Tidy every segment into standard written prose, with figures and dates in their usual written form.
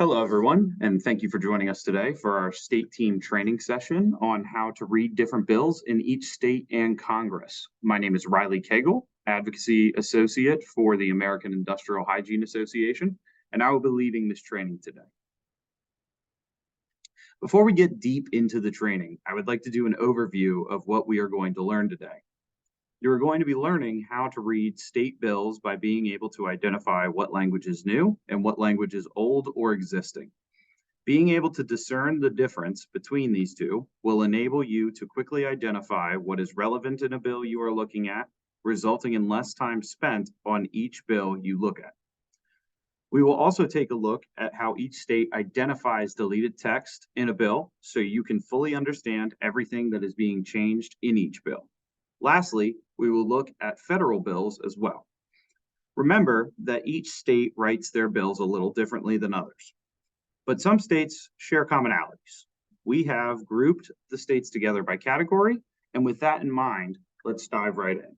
Hello, everyone, and thank you for joining us today for our state team training session on how to read different bills in each state and Congress. My name is Riley Cagle, Advocacy Associate for the American Industrial Hygiene Association, and I will be leading this training today. Before we get deep into the training, I would like to do an overview of what we are going to learn today. You're going to be learning how to read state bills by being able to identify what language is new and what language is old or existing. Being able to discern the difference between these two will enable you to quickly identify what is relevant in a bill you are looking at, resulting in less time spent on each bill you look at. We will also take a look at how each state identifies deleted text in a bill so you can fully understand everything that is being changed in each bill. Lastly, we will look at federal bills as well. Remember that each state writes their bills a little differently than others, but some states share commonalities. We have grouped the states together by category, and with that in mind, let's dive right in.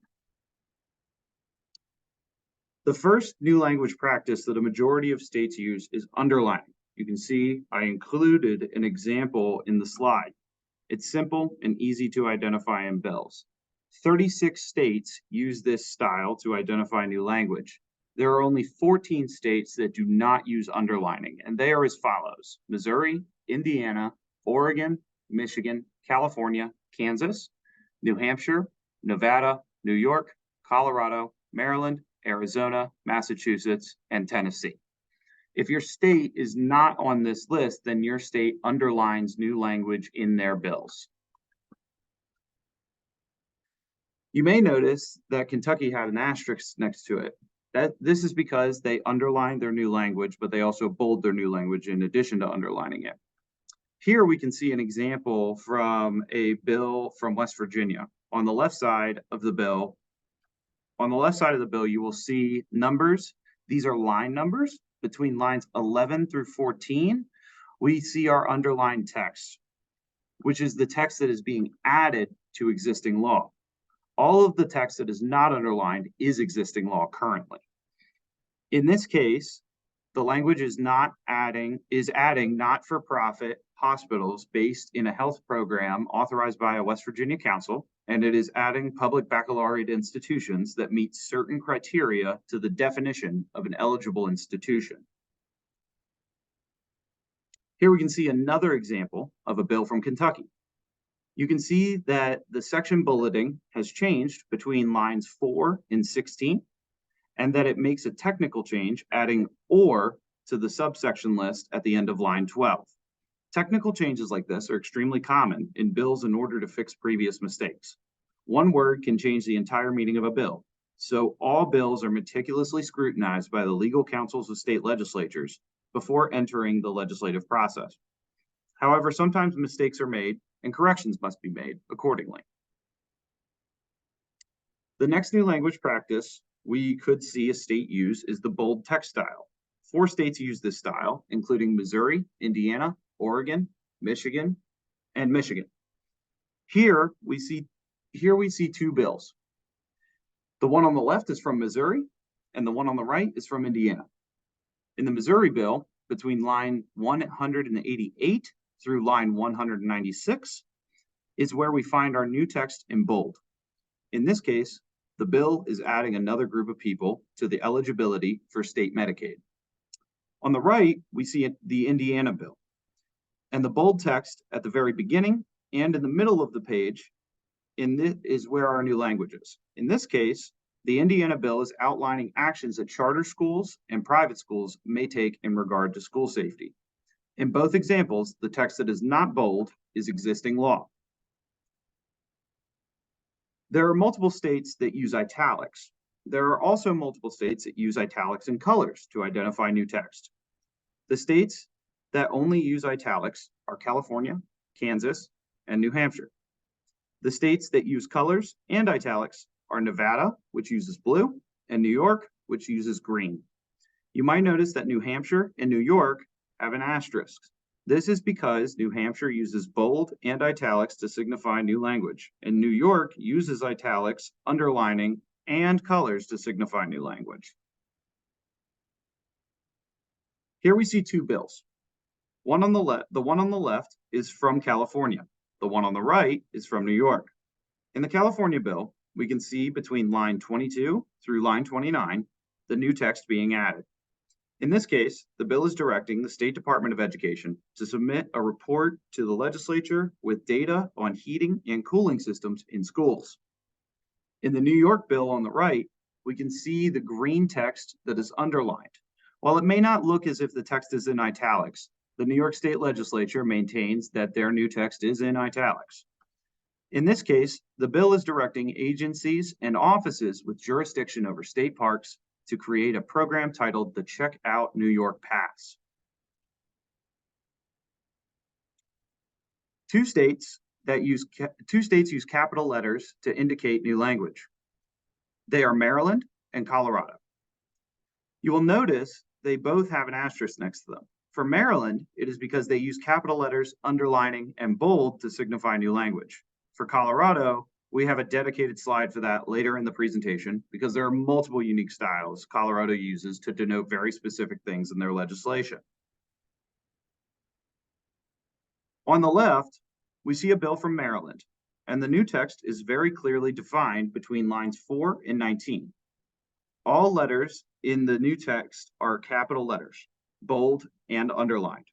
The first new language practice that a majority of states use is underlining. You can see I included an example in the slide. It's simple and easy to identify in bills. 36 states use this style to identify new language. There are only 14 states that do not use underlining, and they are as follows: Missouri, Indiana, Oregon, Michigan, California, Kansas, New Hampshire, Nevada, New York, Colorado, Maryland, Arizona, Massachusetts, and Tennessee. If your state is not on this list, then your state underlines new language in their bills. You may notice that Kentucky had an asterisk next to it. This is because they underlined their new language, but they also bold their new language in addition to underlining it. Here we can see an example from a bill from West Virginia. On the left side of the bill, you will see numbers. These are line numbers. Between lines 11 through 14, we see our underlined text, which is the text that is being added to existing law. All of the text that is not underlined is existing law currently. In this case, the language is adding not-for-profit hospitals based in a health program authorized by a West Virginia council, and it is adding public baccalaureate institutions that meet certain criteria to the definition of an eligible institution. Here we can see another example of a bill from Kentucky. You can see that the section bulleting has changed between lines 4 and 16, and that it makes a technical change, adding "or" to the subsection list at the end of line 12. Technical changes like this are extremely common in bills in order to fix previous mistakes. One word can change the entire meaning of a bill, so all bills are meticulously scrutinized by the legal counsels of state legislatures before entering the legislative process. However, sometimes mistakes are made and corrections must be made accordingly. The next new language practice we could see a state use is the bold text style. 4 states use this style, including Missouri, Indiana, Oregon, Michigan, and Michigan. Here we see 2 bills. The one on the left is from Missouri, and the one on the right is from Indiana. In the Missouri bill, between line 188 through line 196 is where we find our new text in bold. In this case, the bill is adding another group of people to the eligibility for state Medicaid. On the right, we see the Indiana bill, and the bold text at the very beginning and in the middle of the page is where our new language is. In this case, the Indiana bill is outlining actions that charter schools and private schools may take in regard to school safety. In both examples, the text that is not bold is existing law. There are multiple states that use italics. There are also multiple states that use italics and colors to identify new text. The states that only use italics are California, Kansas, and New Hampshire. The states that use colors and italics are Nevada, which uses blue, and New York, which uses green. You might notice that New Hampshire and New York have an asterisk. This is because New Hampshire uses bold and italics to signify new language, and New York uses italics, underlining, and colors to signify new language. Here we see 2 bills. The one on the left is from California. The one on the right is from New York. In the California bill, we can see between line 22 through line 29, the new text being added. In this case, the bill is directing the State Department of Education to submit a report to the legislature with data on heating and cooling systems in schools. In the New York bill on the right, we can see the green text that is underlined. While it may not look as if the text is in italics, the New York State Legislature maintains that their new text is in italics. In this case, the bill is directing agencies and offices with jurisdiction over state parks to create a program titled the Check Out New York Pass. Two states use capital letters to indicate new language. They are Maryland and Colorado. You will notice they both have an asterisk next to them. For Maryland, it is because they use capital letters, underlining, and bold to signify new language. For Colorado, we have a dedicated slide for that later in the presentation because there are multiple unique styles Colorado uses to denote very specific things in their legislation. On the left, we see a bill from Maryland, and the new text is very clearly defined between lines 4 and 19. All letters in the new text are capital letters, bold and underlined.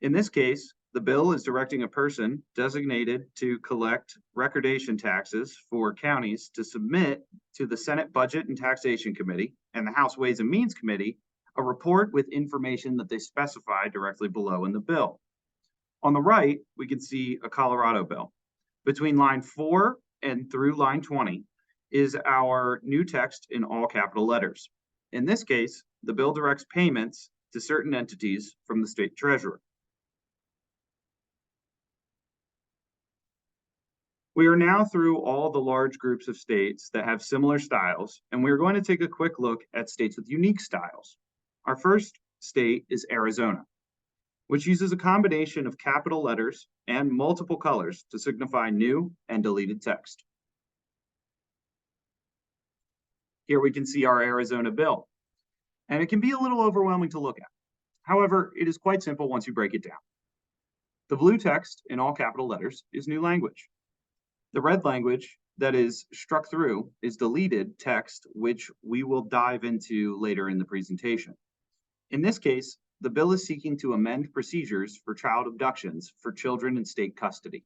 In this case, the bill is directing a person designated to collect recordation taxes for counties to submit to the Senate Budget and Taxation Committee and the House Ways and Means Committee a report with information that they specify directly below in the bill. On the right, we can see a Colorado bill. Between line 4 and through line 20 is our new text in all capital letters. In this case, the bill directs payments to certain entities from the state treasurer. We are now through all the large groups of states that have similar styles, and we're going to take a quick look at states with unique styles. Our first state is Arizona, which uses a combination of capital letters and multiple colors to signify new and deleted text. Here we can see our Arizona bill, and it can be a little overwhelming to look at. However, it is quite simple once you break it down. The blue text in all capital letters is new language. The red language that is struck through is deleted text, which we will dive into later in the presentation. In this case, the bill is seeking to amend procedures for child abductions for children in state custody.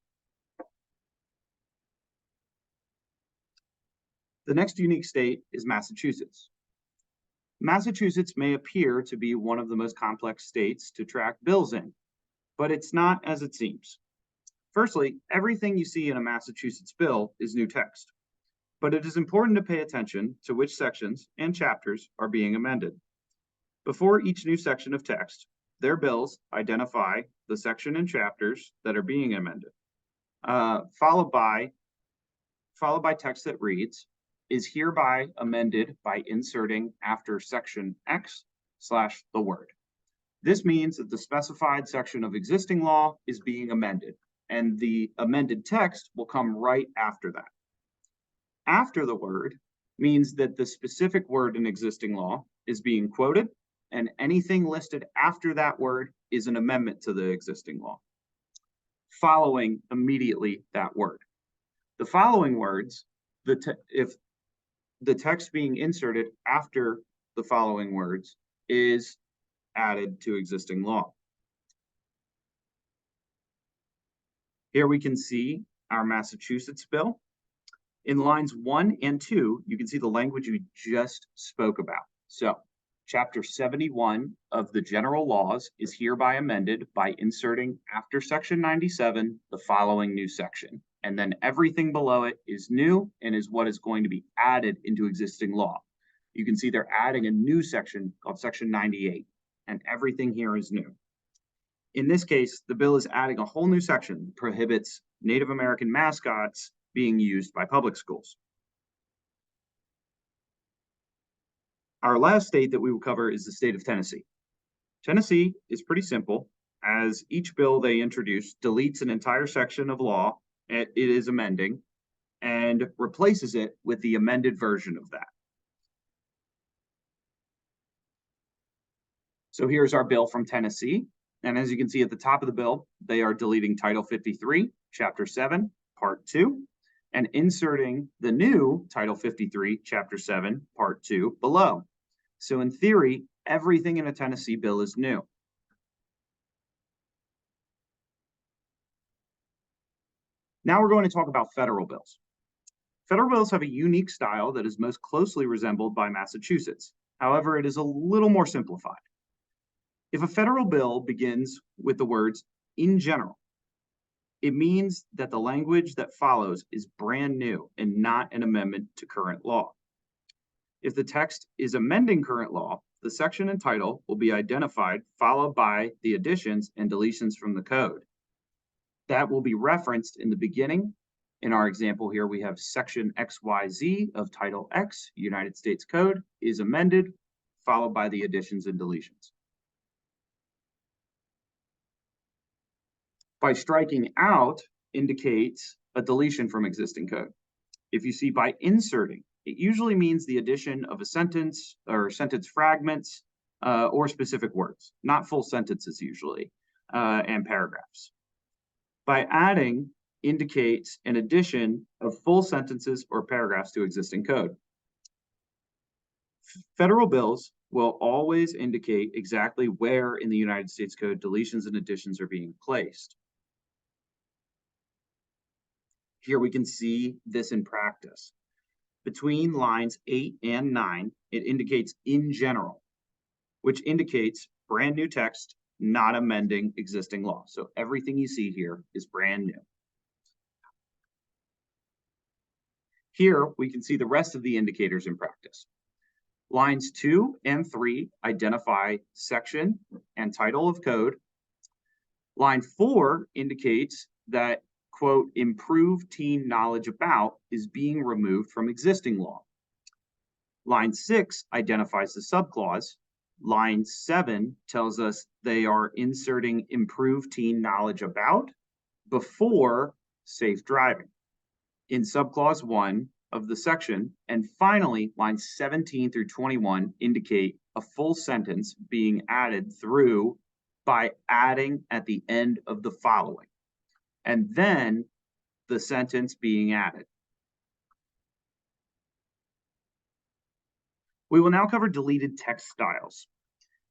The next unique state is Massachusetts. Massachusetts may appear to be one of the most complex states to track bills in, but it's not as it seems. Firstly, everything you see in a Massachusetts bill is new text, but it is important to pay attention to which sections and chapters are being amended. Before each new section of text, their bills identify the section and chapters that are being amended, followed by text that reads, is hereby amended by inserting after section X / the word. This means that the specified section of existing law is being amended, and the amended text will come right after that. After the word means that the specific word in existing law is being quoted, and anything listed after that word is an amendment to the existing law. Following immediately that word. The following words, if the text being inserted after the following words is added to existing law. Here we can see our Massachusetts bill. In lines 1 and 2, you can see the language we just spoke about. So, Chapter 71 of the General Laws is hereby amended by inserting after Section 97 the following new section. And then everything below it is new and is what is going to be added into existing law. You can see they're adding a new section called Section 98, and everything here is new. In this case, the bill is adding a whole new section that prohibits Native American mascots being used by public schools. Our last state that we will cover is the state of Tennessee. Tennessee is pretty simple, as each bill they introduce deletes an entire section of law it is amending and replaces it with the amended version of that. So here's our bill from Tennessee. And as you can see at the top of the bill, they are deleting Title 53, Chapter 7, Part 2, and inserting the new Title 53, Chapter 7, Part 2 below. So in theory, everything in a Tennessee bill is new. Now we're going to talk about federal bills. Federal bills have a unique style that is most closely resembled by Massachusetts. However, it is a little more simplified. If a federal bill begins with the words "in general," it means that the language that follows is brand new and not an amendment to current law. If the text is amending current law, the section and title will be identified, followed by the additions and deletions from the code. That will be referenced in the beginning. In our example here, we have section XYZ of Title X, United States Code, is amended, followed by the additions and deletions. By striking out indicates a deletion from existing code. If you see by inserting, it usually means the addition of a sentence or sentence fragments or specific words, not full sentences usually, and paragraphs. By adding indicates an addition of full sentences or paragraphs to existing code. Federal bills will always indicate exactly where in the United States Code deletions and additions are being placed. Here we can see this in practice. Between lines 8 and 9, it indicates "in general," which indicates brand new text, not amending existing law. So everything you see here is brand new. Here we can see the rest of the indicators in practice. Lines 2 and 3 identify section and title of code. Line 4 indicates that, quote, "improved teen knowledge about" is being removed from existing law. Line 6 identifies the subclause. Line 7 tells us they are inserting "improved teen knowledge about" before "safe driving" in subclause 1 of the section. And finally, lines 17 through 21 indicate a full sentence being added through by adding at the end of the following, and then the sentence being added. We will now cover deleted text styles,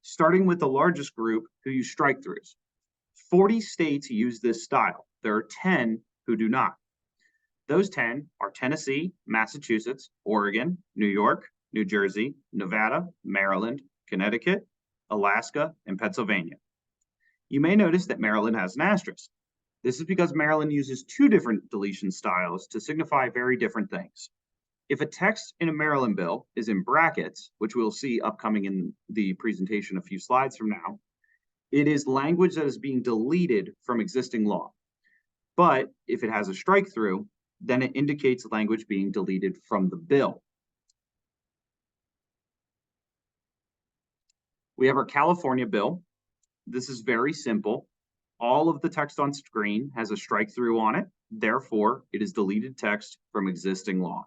starting with the largest group who use strike-throughs. 40 states use this style. There are 10 who do not. Those 10 are Tennessee, Massachusetts, Oregon, New York, New Jersey, Nevada, Maryland, Connecticut, Alaska, and Pennsylvania. You may notice that Maryland has an asterisk. This is because Maryland uses 2 different deletion styles to signify very different things. If a text in a Maryland bill is in brackets, which we'll see upcoming in the presentation a few slides from now, it is language that is being deleted from existing law. But if it has a strike-through, then it indicates language being deleted from the bill. We have our California bill. This is very simple. All of the text on screen has a strike-through on it. Therefore, it is deleted text from existing law.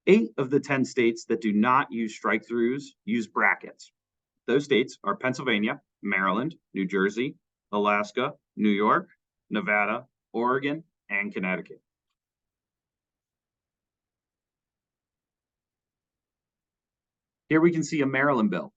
Eight of the 10 states that do not use strike-throughs use brackets. Those states are Pennsylvania, Maryland, New Jersey, Alaska, New York, Nevada, Oregon, and Connecticut. Here we can see a Maryland bill,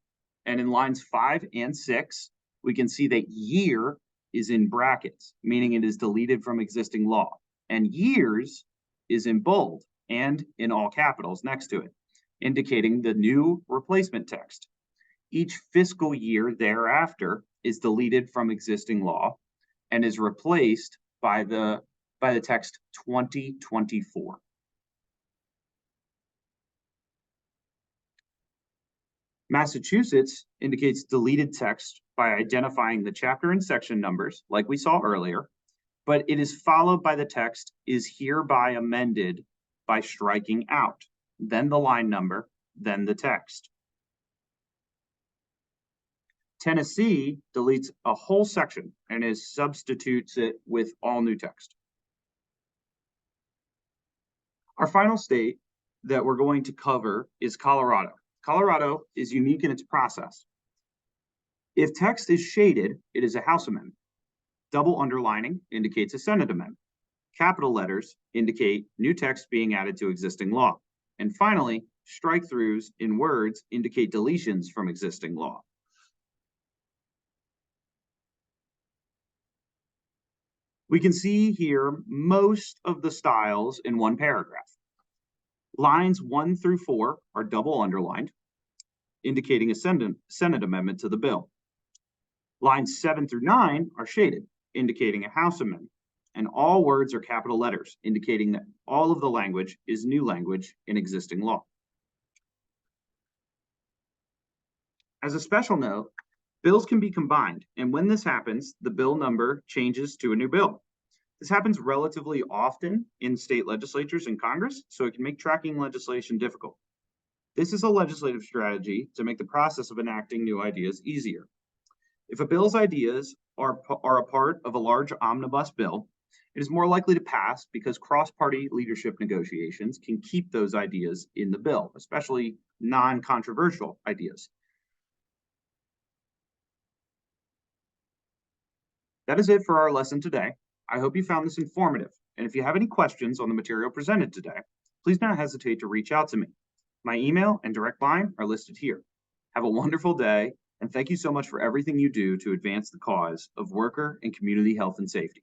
and in lines 5 and 6, we can see that year is in brackets, meaning it is deleted from existing law, and years is in bold and in all capitals next to it, indicating the new replacement text. Each fiscal year thereafter is deleted from existing law and is replaced by the text 2024. Massachusetts indicates deleted text by identifying the chapter and section numbers, like we saw earlier, but it is followed by the text "is hereby amended" by striking out, then the line number, then the text. Tennessee deletes a whole section and substitutes it with all new text. Our final state that we're going to cover is Colorado. Colorado is unique in its process. If text is shaded, it is a House amendment. Double underlining indicates a Senate amendment. Capital letters indicate new text being added to existing law. And finally, strike-throughs in words indicate deletions from existing law. We can see here most of the styles in one paragraph. Lines 1 through 4 are double underlined, indicating a Senate amendment to the bill. Lines 7 through 9 are shaded, indicating a House amendment. And all words are capital letters, indicating that all of the language is new language in existing law. As a special note, bills can be combined, and when this happens, the bill number changes to a new bill. This happens relatively often in state legislatures and Congress, so it can make tracking legislation difficult. This is a legislative strategy to make the process of enacting new ideas easier. If a bill's ideas are a part of a large omnibus bill, it is more likely to pass because cross-party leadership negotiations can keep those ideas in the bill, especially non-controversial ideas. That is it for our lesson today. I hope you found this informative, and if you have any questions on the material presented today, please don't hesitate to reach out to me. My email and direct line are listed here. Have a wonderful day, and thank you so much for everything you do to advance the cause of worker and community health and safety.